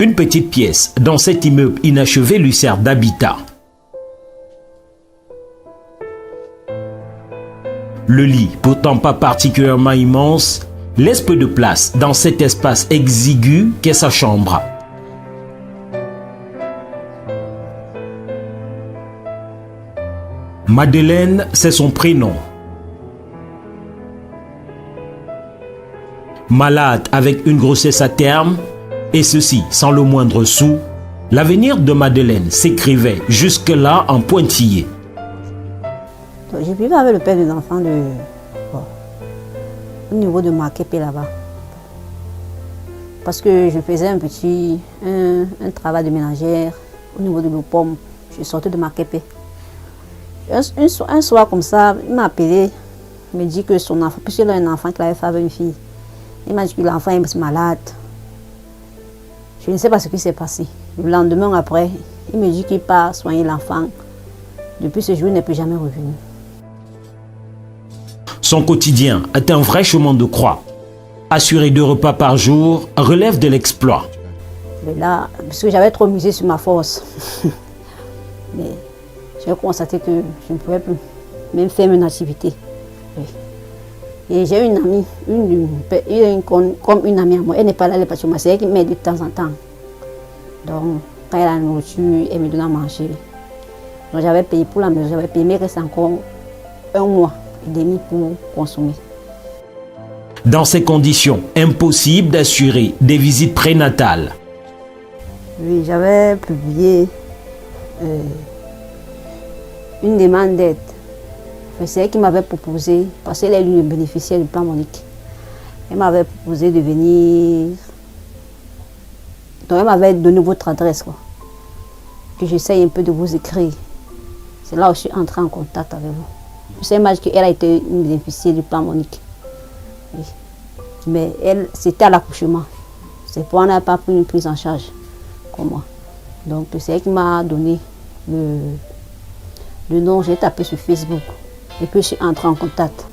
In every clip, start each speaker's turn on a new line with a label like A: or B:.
A: Une petite pièce dans cet immeuble inachevé lui sert d'habitat. Le lit, pourtant pas particulièrement immense, laisse peu de place dans cet espace exigu qu'est sa chambre. Madeleine, c'est son prénom. Malade avec une grossesse à terme, et ceci sans le moindre sou, l'avenir de Madeleine s'écrivait jusque-là en pointillé.
B: J'ai vécu avec le père des enfants au niveau de Makepe là-bas. Parce que je faisais un travail de ménagère au niveau de l'Opom. Je sortais de Makepe. Un soir comme ça, il m'a appelé, il me dit que son enfant, puisqu'il a un enfant qu'il avait fait avec une fille, il m'a dit que l'enfant est malade. Je ne sais pas ce qui s'est passé. Le lendemain après, il me dit qu'il part soigner l'enfant. Depuis ce jour, il n'est plus jamais revenu.
A: Son quotidien est un vrai chemin de croix. Assurer 2 repas par jour relève de l'exploit.
B: Mais là, parce que j'avais trop misé sur ma force. Mais j'ai constaté que je ne pouvais plus même faire une activité. Oui. Et j'ai une amie, comme une amie à moi. Elle n'est pas là, elle est partie chez moi. C'est elle qui m'aide de temps en temps. Donc, quand elle a la nourriture, elle me donne à manger. Donc, j'avais payé pour la maison, j'avais payé, mais il reste encore 1 mois et demi pour consommer.
A: Dans ces conditions, impossible d'assurer des visites prénatales.
B: Oui, j'avais publié une demande d'aide. C'est elle qui m'avait proposé, parce qu'elle est l'une des bénéficiaires du plan Monique. Elle m'avait proposé de venir. Donc elle m'avait donné votre adresse, quoi. Que j'essaye un peu de vous écrire. C'est là où je suis entrée en contact avec vous. Je sais même qu'elle a été une bénéficiaire du plan Monique. Oui. Mais elle, c'était à l'accouchement. C'est pour elle n'a pas pris une prise en charge comme moi. Donc c'est elle qui m'a donné le nom. J'ai tapé sur Facebook. Et puis je suis entrée en contact.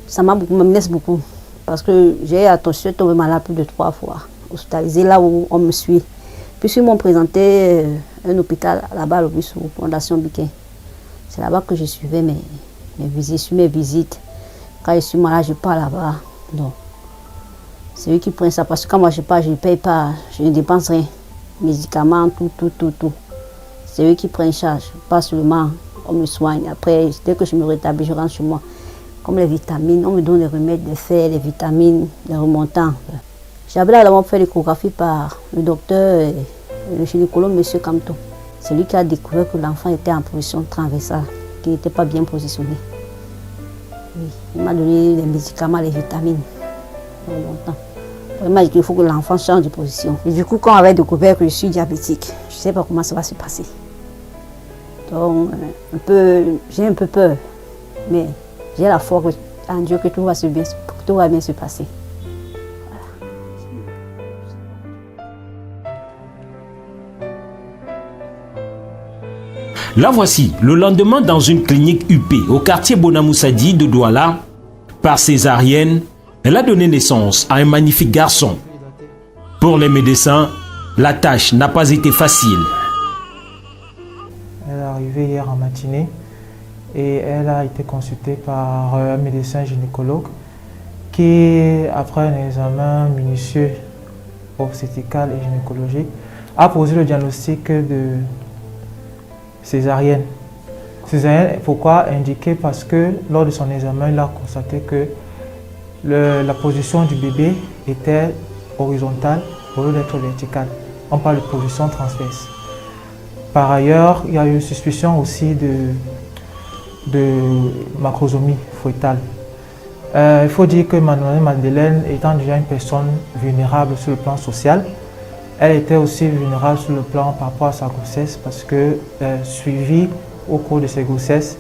B: Ça me laisse beaucoup. Parce que j'ai tombé malade plus de 3 fois. Hospitalisée là où on me suit. Puis ils m'ont présenté un hôpital là-bas, à l'Obispo, Fondation Biquet. C'est là-bas que je suivais mes visites. Quand je suis malade, je pars là-bas. Donc, c'est eux qui prennent ça. Parce que quand moi je pars, je ne paye pas, je ne dépense rien. Médicaments, tout. C'est eux qui prennent charge. Pas seulement, on me soigne. Après, dès que je me rétablis, je rentre chez moi. Comme les vitamines, on me donne les remèdes, les fer, les vitamines, les remontants. J'avais là fait l'échographie par le docteur, le gynécologue, M. Camto. C'est lui qui a découvert que l'enfant était en position transversale, qu'il n'était pas bien positionné. Oui, il m'a donné les médicaments, les vitamines. Il m'a dit qu'il faut que l'enfant change de position. Et du coup, quand on avait découvert que je suis diabétique, je ne sais pas comment ça va se passer. Donc, j'ai un peu peur, mais j'ai la foi en Dieu que tout va bien se passer.
A: La voici le lendemain dans une clinique UP au quartier Bonamoussadi de Douala. Par césarienne, elle a donné naissance à un magnifique garçon. Pour les médecins, la tâche n'a pas été facile.
C: Elle est arrivée hier en matinée et elle a été consultée par un médecin gynécologue qui, après un examen minutieux obstétrical et gynécologique, a posé le diagnostic de césarienne. Césarienne, pourquoi indiqué? Parce que lors de son examen, il a constaté que la position du bébé était horizontale au lieu d'être verticale. On parle de position transverse. Par ailleurs, il y a eu une suspicion aussi de macrosomie fœtale. Il faut dire que Mademoiselle Madeleine, étant déjà une personne vulnérable sur le plan social, elle était aussi vulnérable sur le plan par rapport à sa grossesse parce que, suivie au cours de ses grossesses,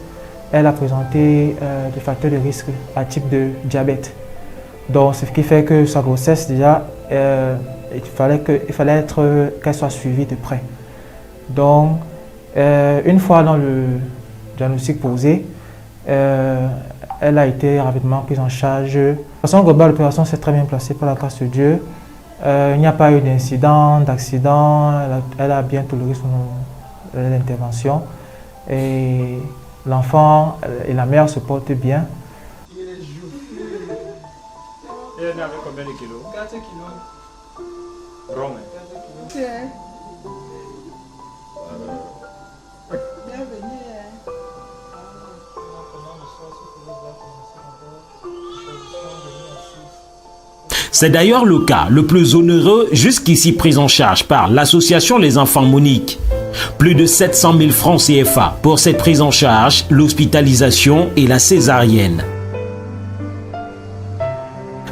C: elle a présenté des facteurs de risque à type de diabète. Donc, ce qui fait que sa grossesse, déjà, il fallait qu'elle soit suivie de près. Donc, une fois dans le diagnostic posé, elle a été rapidement prise en charge. De façon globale, l'opération s'est très bien placée par la grâce de Dieu. Il n'y a pas eu d'accident. Elle a bien toléré l'intervention. Et l'enfant et la mère se portent bien.
D: Et elle avait combien de kilos? 4 kilos. Rond, hein? 4 kilos.
E: Bienvenue.
A: C'est d'ailleurs le cas le plus onéreux jusqu'ici pris en charge par l'association Les Enfants Monique. Plus de 700 000 francs CFA pour cette prise en charge, l'hospitalisation et la césarienne.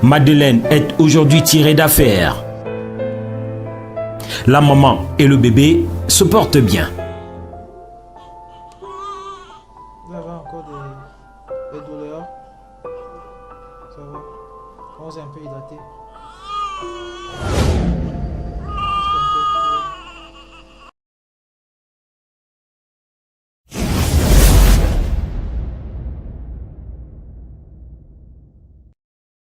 A: Madeleine est aujourd'hui tirée d'affaire. La maman et le bébé se portent bien.
C: Vous avez encore des douleurs. Ça va. On est un peu hydraté.